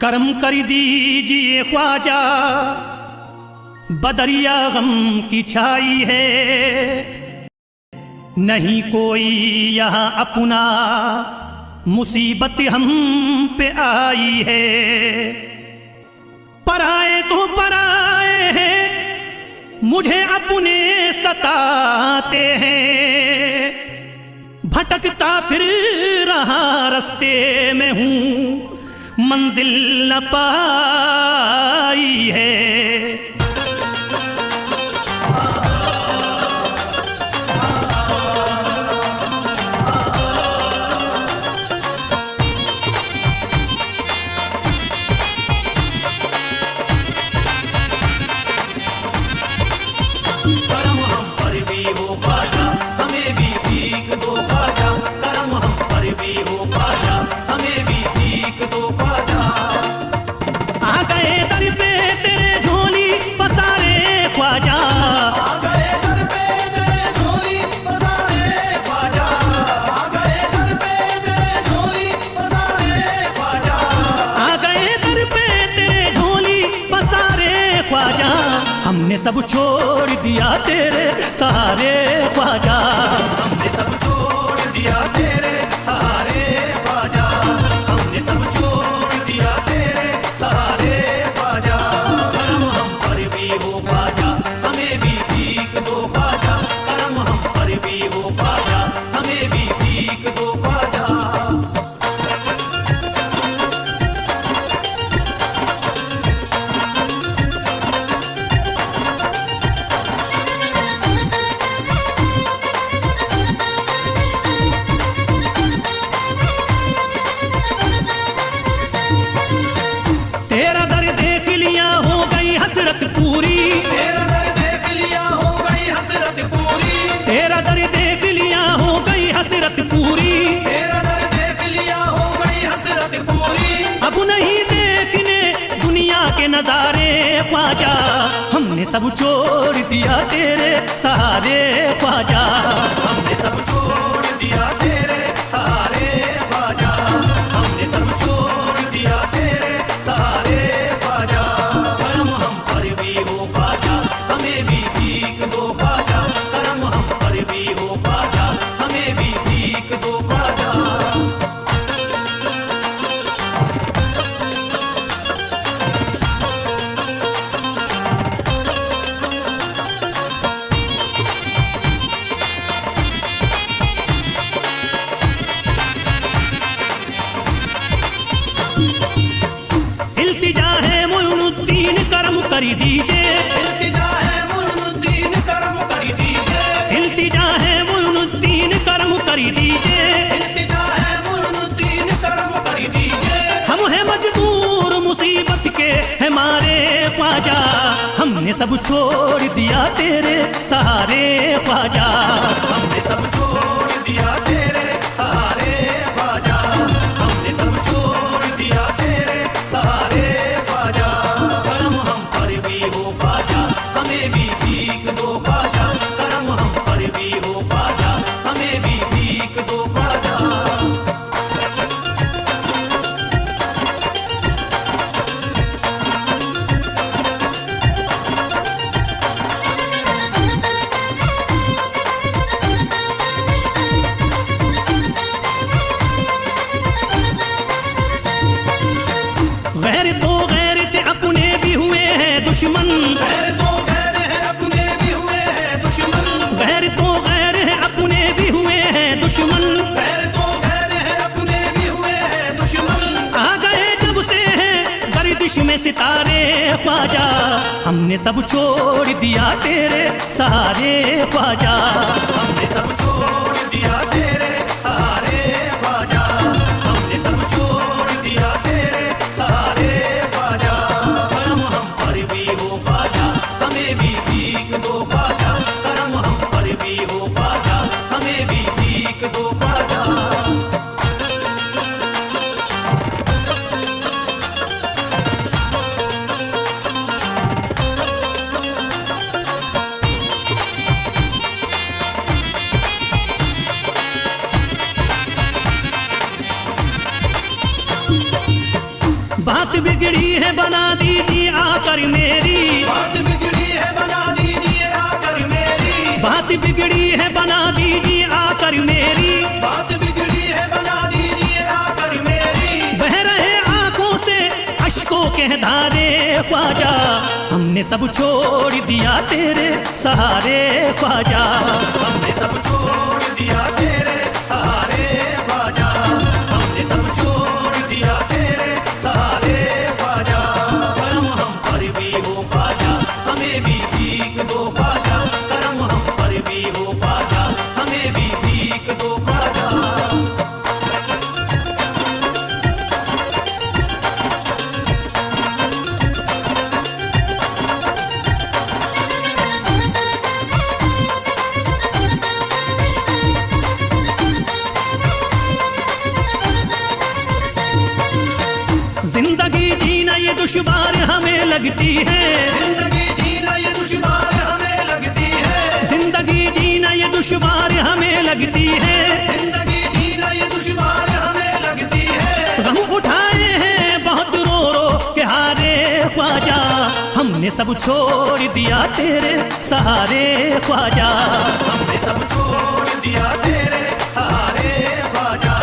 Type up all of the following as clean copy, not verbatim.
करम कर दीजिए ख्वाजा, बदरिया गम की छाई है, नहीं कोई यहाँ अपना, मुसीबत हम पे आई है। पराए तो पराए हैं, मुझे अपने सताते हैं, भटकता फिर रहा रास्ते में हूँ, मंजिल न पाई है। हमने सब छोड़ दिया तेरे सहारे ख्वाजा, हमने सब छोड़ दिया तेरे सहारे ख्वाजा, हमने सब छोड़ दिया तेरे सहारे ख्वाजा। करम हम पर भी हो ख्वाजा, हमें भी भीख दो ख्वाजा, करम हम पर भी हो ख्वाजा, हमें भी भीख दो ख्वाजा। तेरा दर देख लिया हो गई हसरत पूरी, तेरा दर देख लिया हो गई हसरत पूरी, तेरा दर देख लिया हो गई हसरत पूरी, तेरा दर देख लिया हो गई हसरत पूरी। अब नहीं देखने दुनिया के नजारे ख्वाजा, हमने सब छोड़ दिया तेरे सहारे ख्वाजा, हमने सब छोड़ दिया तेरे सहारे ख्वाजा, हमने सब छोड़ दिया तेरे सहारे ख्वाजा। करम हम पर भी हो ख्वाजा, हमें भी भीख दो ख्वाजा, करम हम पर भी हो ख्वाजा, हमें भी भीख दो ख्वाजा। इल्तिजा है मुइनुद्दीन करम कर दीजिए, इल्तिजा है मुइनुद्दीन करम कर दीजिए, इल्तिजा है मुइनुद्दीन करम कर दीजिए, इल्तिजा है मुइनुद्दीन करम कर दीजिए। हम हैं मजबूर मुसीबत के हमारे ख्वाजा, हमने सब छोड़ दिया तेरे सहारे ख्वाजा, हमने सब छोड़ दिया तेरे सहारे ख्वाजा, हमने सब छोड़ दिया तेरे सहारे ख्वाजा। करम हम पर भी हो ख्वाजा, हमें भी भीख दो ख्वाजा, करम हम पर भी हो ख्वाजा, हमें भी भीख दो ख्वाजा। गैर तो गैर थे अपने भी हुए हैं दुश्मन, गैर तो गैर है अपने भी हुए हैं दुश्मन, गैर तो गैर है अपने भी हुए हैं दुश्मन, गैर तो गैर है अपने भी हुए हैं दुश्मन। आ गए जब से हैं गर्दिश में सितारे ख्वाजा, हमने सब छोड़ दिया तेरे सहारे ख्वाजा, हमने सब छोड़ दिया तेरे सहारे ख्वाजा, हमने सब छोड़ दिया तेरे सहारे ख्वाजा। करम हम पर भी हो ख्वाजा, हमें भी भीख दो ख्वाजा, करम हम पर भी हो ख्वाजा, हमें भी भीख दो ख्वाजा। बात बिगड़ी है बना दीजिए आकर मेरी, बात बिगड़ी है बना दीजिए आकर मेरी, बात बिगड़ी है बना दीजिए आकर मेरी, बात बिगड़ी है बना दीजिए आकर मेरी। बह रहे आंखों से अश्कों के धारे ख्वाजा, हमने सब छोड़ दिया तेरे सहारे ख्वाजा, हमने सब छोड़ दिया तेरे सहारे ख्वाजा, हमने सब छोड़ दिया तेरे सहारे ख्वाजा। करम हम पर भी हो ख्वाजा, हमें भी भीख दो ख्वाजा, करम हम पर भी हो ख्वाजा, हमें भी भीख दो ख्वाजा। जिंदगी जीना ये दुश्वार हमें लगती है, जिंदगी जीना ये दुश्वार हमें लगती है, जिंदगी जीना ये दुश्वार हमें लगती है, जिंदगी जीना ये दुश्वार हमें लगती है। गम उठाए हैं बहुत रो रो के हारे ख्वाजा, हमने सब छोड़ दिया तेरे सहारे ख्वाजा, हमने सब छोड़ दिया तेरे सहारे ख्वाजा,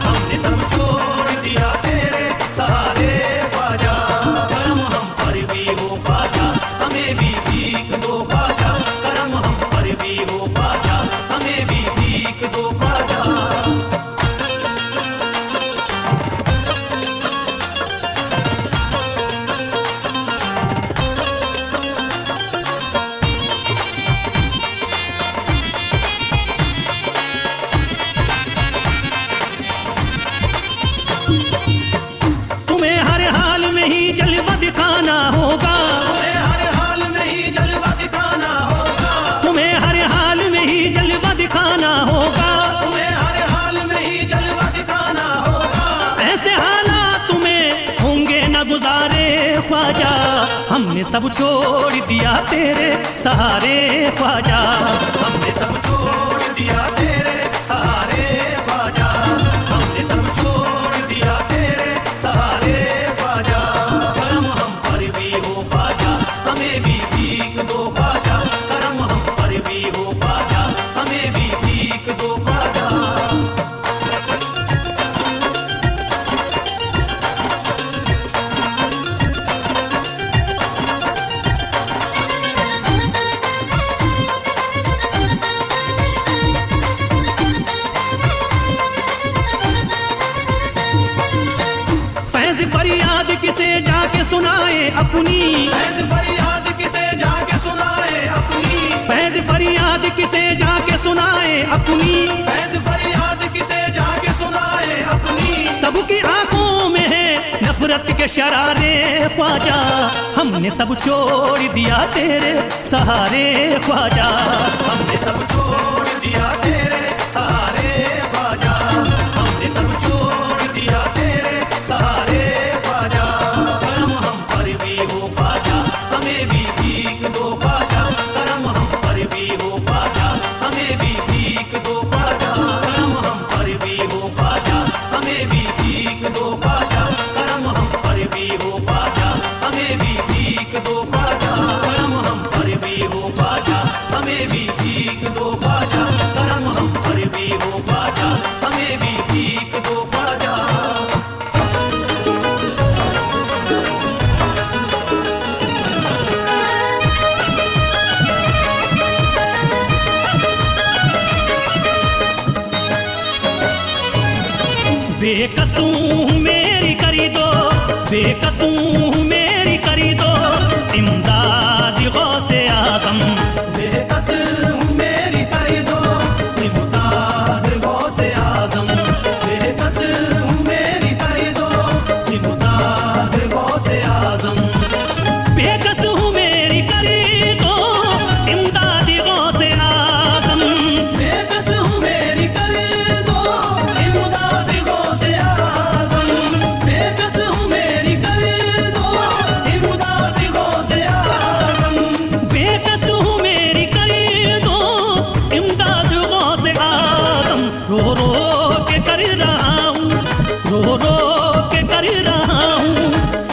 हमने सब छोड़ दिया तेरे सहारे ख्वाजा। करम हम पर भी हो ख्वाजा, हमें भी भीख दो ख्वाजा, करम हम पर भी हो ख्वाजा, हमें भी भीख दो ख्वाजा। तुम्हें हर हाल में ही जलवा दिखाना होगा, तुम्हें हर हाल में ही जलवा दिखाना होगा, तुम्हें हर हाल में ही जलवा दिखाना होगा, तुम्हें हर हाल में ही जलवा दिखाना होगा। ऐसे हालात तुम्हें होंगे न गुजारे ख्वाजा, हमने सब छोड़ दिया तेरे सहारे ख्वाजा, हमने सब छोड़ दिया तेरे सहारे ख्वाजा, हमने सब छोड़ दिया तेरे सहारे ख्वाजा। करम हम पर भी हो ख्वाजा, हमें भी भीख दो ख्वाजा, करम हम पर भी हो ख्वाजा, हमें भी भीख दो ख्वाजा। फैज़ फरियाद किसे जाके सुनाए अपनी, फैज़ फरियाद किसे जाके सुनाए अपनी, फैज़ फरियाद किसे जाके सुनाए अपनी, फैज़ फरियाद किसे जाके सुनाए अपनी। सबकी आंखों में है नफरत के शरारे ख्वाजा, हमने सब छोड़ दिया तेरे सहारे ख्वाजा, हमने सब छोड़ दिया तेरे सहारे ख्वाजा, हमने सब छोड़ दिया तेरे सहारे ख्वाजा। करम हम पर भी हो ख्वाजा, हमें भी भीख दो ख्वाजा, करम हम पर भी हो ख्वाजा, हमें भी भीख दो ख्वाजा। करम हम पर भी हो ख्वाजा, हमें भी भीख दो ख्वाजा, करम हम पर भी हो ख्वाजा, हमें भी भीख दो ख्वाजा। करम हम पर भी हो ख्वाजा, हमें भी भीख दो ख्वाजा, करम हम पर भी हो ख्वाजा, हमें भी भीख दो ख्वाजा। बेकसूं मेरी करी दो, बेकसूं मेरी करी दो इमदाद गौसे आदम, बेकस हूँ मेरी करी दो इमदाद गौसे आज़म, बेकस हूँ मेरी करी दो इमदाद गौसे आज़म। बेकस हूँ मेरी करी दो इमदाद गौसे आदम, बेकस हूँ मेरी करी दो इमदाद गौसे आज़म, बेकस हूँ मेरी करी दो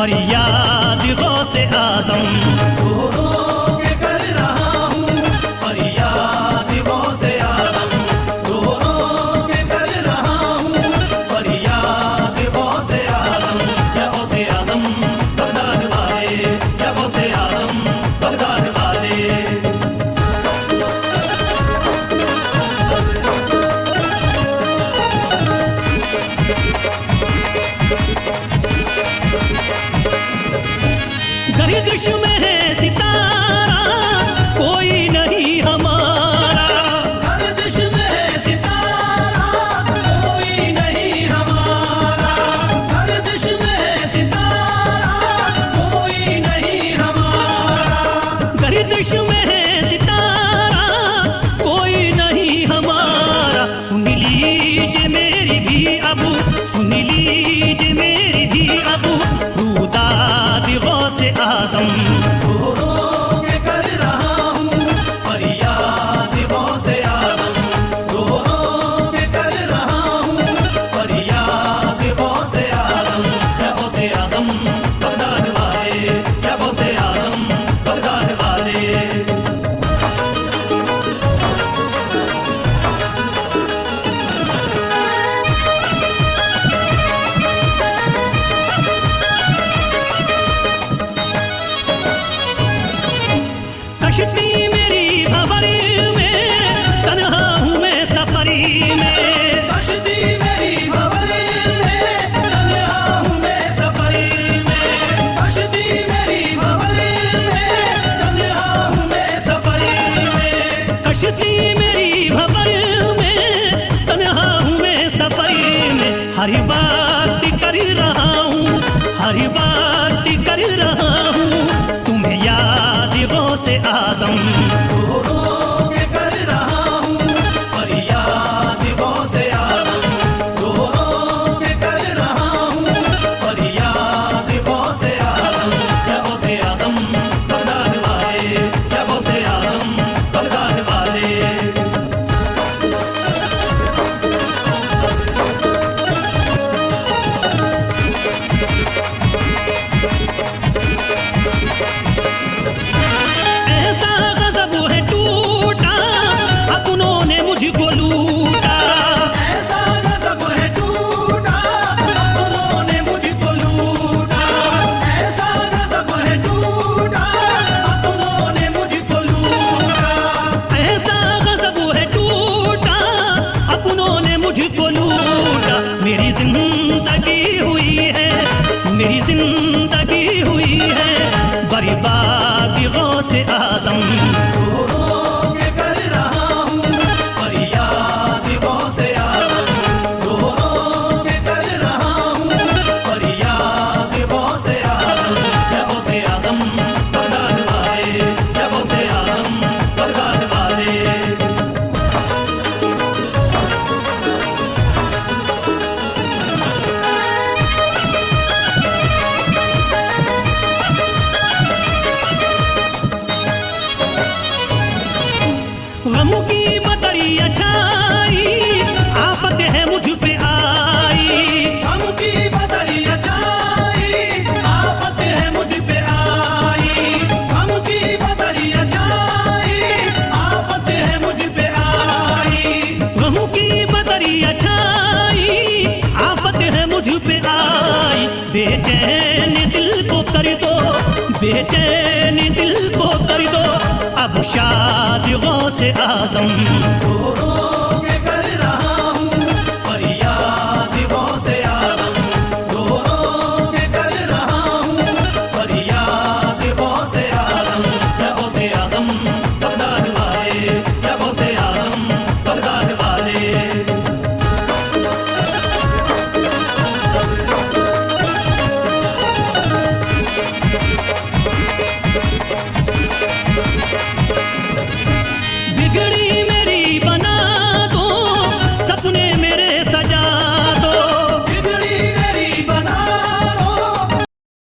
फरियाद गौसे आजम। रो रो के कर रहा हूँ फरियाद गौसे आजम, रो रो के कर रहा हूँ फरियाद गौसे आजम। या गौसे आजम बगदाद वाले, या गौसे आजम बगदाद वाले। गर्दिश में है सितारा कोई नहीं हमारा, गर्दिश में है सितारा कोई नहीं हमारा, गर्दिश में है सितारा कोई नहीं हमारा, गर्दिश में है सितारा कोई नहीं हमारा। सुन लीजिए मेरी भी अब, सुन लीजिए मेरी भी अब रुदाद गौसे आजम। रो रो के कर रहा हूँ फरियाद गौसे आजम, रो रो के कर रहा हूँ फरियाद गौसे आजम। या गौसे आजम बगदाद वाले, या गौसे आजम बगदाद वाले। कश्ती मेरी भंवर में तन्हा हूँ मैं सफरी में, कश्ती मेरी भंवर में तन्हा हूँ मैं सफरी में, कश्ती मेरी भंवर में तन्हा हूँ मैं सफरी में, कश्ती मेरी भंवर में तन्हा हूँ मैं सफरी में। हर बात कर रहा हूँ, हर बात कर रहा हूँ तुम्हें याद गौसे आजम। रो रो के कर रहा हूँ फरियाद गौसे आजम, रो रो के कर रहा हूँ फरियाद गौसे आजम। या गौसे आजम बगदाद वाले, या गौसे आजम बगदाद वाले। ऐसा गजब है टूटा अपनों ने मुझको लूटा, ऐसा गजब है टूटा अपनों ने मुझको लूटा, ऐसा गजब है टूटा अपनों ने मुझको लूटा, ऐसा गजब है टूटा अपनों ने मुझको लूटा। मेरी जिंदगी हुई है, मेरी जिंदगी हुई है बर्बाद गौसे आजम। रो रो के कर रहा हूँ फरियाद गौसे आजम, रो रो के कर रहा हूँ फरियाद गौसे आजम। या गौसे आजम बगदाद वाले, या गौसे आजम बगदाद वाले। गम की बदरिया छाई आफत है मुझ पे आई, गम की बदरिया छाई आफत है मुझ पे आई, गम की बदरिया छाई आफत है मुझ पे आई, गम की बदरिया छाई आफत है मुझ पे आई। बेचैन दिल को कर दो, बेचैन दिल को कर दो अब शाद गौसे आजम। रो रो